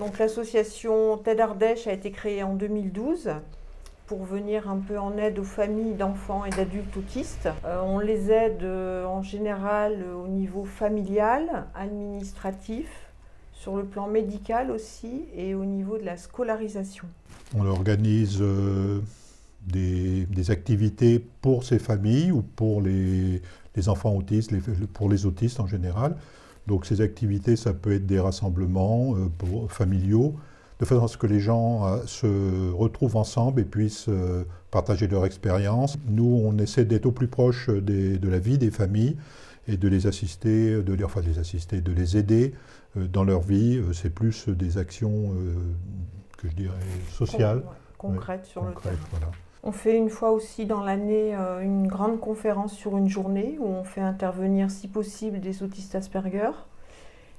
Donc l'association TED Ardèche a été créée en 2012 pour venir un peu en aide aux familles d'enfants et d'adultes autistes. On les aide en général au niveau familial, administratif, sur le plan médical aussi et au niveau de la scolarisation. On organise des activités pour ces familles ou pour les enfants autistes, pour les autistes en général. Donc ces activités, ça peut être des rassemblements familiaux, de façon à ce que les gens se retrouvent ensemble et puissent partager leur expérience. Nous, on essaie d'être au plus proche de la vie des familles et de les assister, de les aider dans leur vie. C'est plus des actions que je dirais sociales. Concrètes sur le terrain. Voilà. On fait une fois aussi dans l'année une grande conférence sur une journée où on fait intervenir si possible des autistes Asperger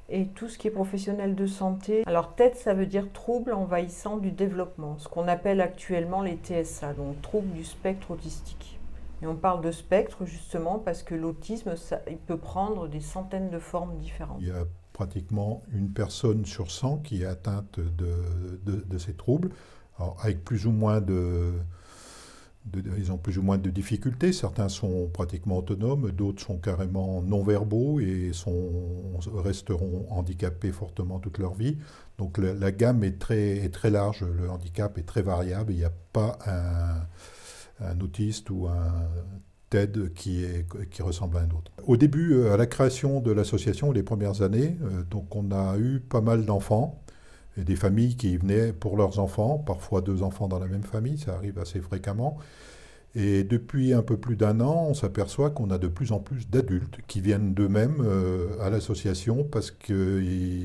et tout ce qui est professionnel de santé. Alors TED, ça veut dire troubles envahissants du développement, ce qu'on appelle actuellement les TSA, donc troubles du spectre autistique. Et on parle de spectre justement parce que l'autisme, il peut prendre des centaines de formes différentes. Il y a pratiquement une personne sur 100 qui est atteinte de ces troubles, alors avec plus ou moins ils ont plus ou moins de difficultés. Certains sont pratiquement autonomes, d'autres sont carrément non-verbaux et resteront handicapés fortement toute leur vie. Donc la gamme est très large, le handicap est très variable. Il n'y a pas un autiste ou un TED qui ressemble à un autre. Au début, à la création de l'association, les premières années, donc on a eu pas mal d'enfants. Et des familles qui venaient pour leurs enfants, parfois 2 enfants dans la même famille, ça arrive assez fréquemment. Et depuis un peu plus d'1 an, on s'aperçoit qu'on a de plus en plus d'adultes qui viennent d'eux-mêmes à l'association parce que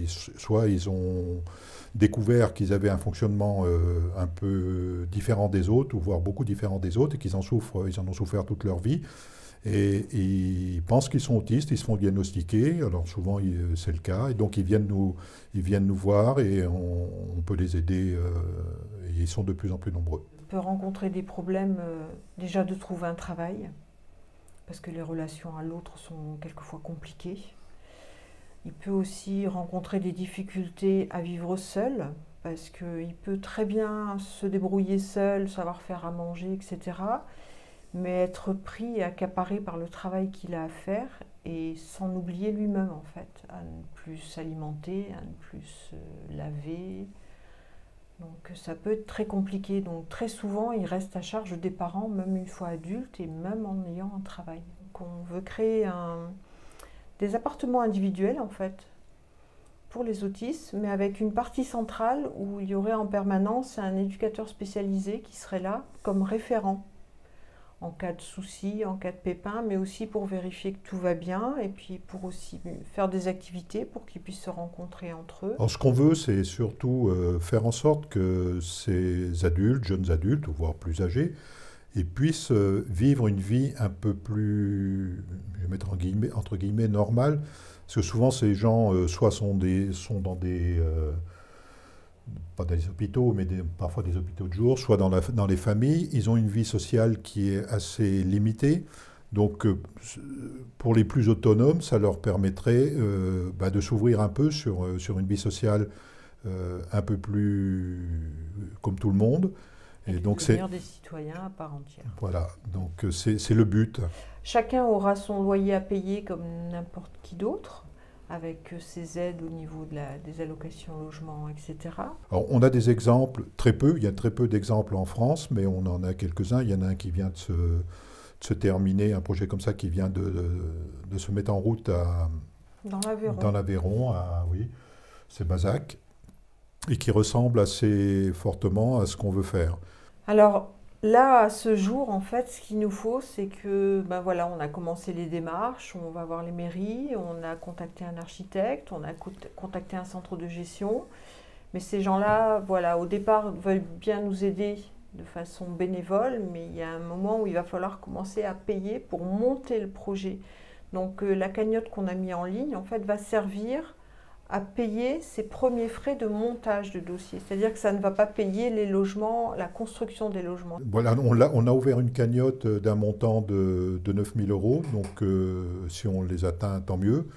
soit ils ont découvert qu'ils avaient un fonctionnement un peu différent des autres, ou voire beaucoup différent des autres, et qu'ils en ont souffert toute leur vie. Et ils pensent qu'ils sont autistes, ils se font diagnostiquer, alors souvent c'est le cas, et donc ils viennent nous voir et on peut les aider, et ils sont de plus en plus nombreux. On peut rencontrer des problèmes déjà de trouver un travail, parce que les relations à l'autre sont quelquefois compliquées. Il peut aussi rencontrer des difficultés à vivre seul, parce qu'il peut très bien se débrouiller seul, savoir faire à manger, etc., mais être pris et accaparé par le travail qu'il a à faire et s'en oublier lui-même en fait, à ne plus s'alimenter, à ne plus se laver. Donc ça peut être très compliqué. Donc très souvent, il reste à charge des parents, même une fois adulte et même en ayant un travail. Donc on veut créer des appartements individuels en fait, pour les autistes, mais avec une partie centrale où il y aurait en permanence un éducateur spécialisé qui serait là comme référent en cas de soucis, en cas de pépin, mais aussi pour vérifier que tout va bien et puis pour aussi faire des activités pour qu'ils puissent se rencontrer entre eux. Alors ce qu'on veut, c'est surtout faire en sorte que ces adultes, jeunes adultes, voire plus âgés, ils puissent vivre une vie un peu plus, je vais mettre entre guillemets, normale, parce que souvent ces gens soit sont dans des... pas dans les hôpitaux, mais parfois des hôpitaux de jour, soit dans les familles. Ils ont une vie sociale qui est assez limitée. Donc, pour les plus autonomes, ça leur permettrait de s'ouvrir un peu sur une vie sociale un peu plus comme tout le monde. Et donc, c'est devenir des citoyens à part entière. Voilà, donc c'est le but. Chacun aura son loyer à payer comme n'importe qui d'autre, avec ces aides au niveau des allocations logement, etc. Alors, on a des exemples, il y a très peu d'exemples en France, mais on en a quelques-uns. Il y en a un qui vient de se terminer, un projet comme ça qui vient de se mettre en route dans l'Aveyron, oui, c'est Bazac, et qui ressemble assez fortement à ce qu'on veut faire. Alors, là, à ce jour, en fait, ce qu'il nous faut, c'est que, on a commencé les démarches, on va voir les mairies, on a contacté un architecte, on a contacté un centre de gestion. Mais ces gens-là, au départ, veulent bien nous aider de façon bénévole, mais il y a un moment où il va falloir commencer à payer pour monter le projet. Donc, la cagnotte qu'on a mis en ligne, en fait, va servir à payer ses premiers frais de montage de dossier. C'est-à-dire que ça ne va pas payer les logements, la construction des logements. Voilà, on a ouvert une cagnotte d'un montant de 9 000 €, donc si on les atteint, tant mieux.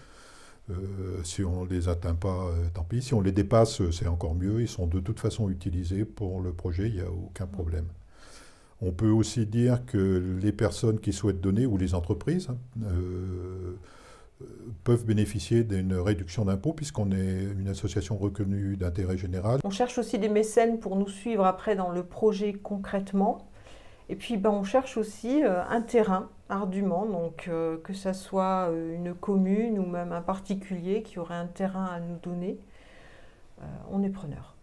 Si on ne les atteint pas, tant pis. Si on les dépasse, c'est encore mieux. Ils sont de toute façon utilisés pour le projet, il n'y a aucun problème. On peut aussi dire que les personnes qui souhaitent donner, ou les entreprises, peuvent bénéficier d'une réduction d'impôt puisqu'on est une association reconnue d'intérêt général. On cherche aussi des mécènes pour nous suivre après dans le projet concrètement. Et puis on cherche aussi un terrain ardument, donc que ce soit une commune ou même un particulier qui aurait un terrain à nous donner, on est preneur.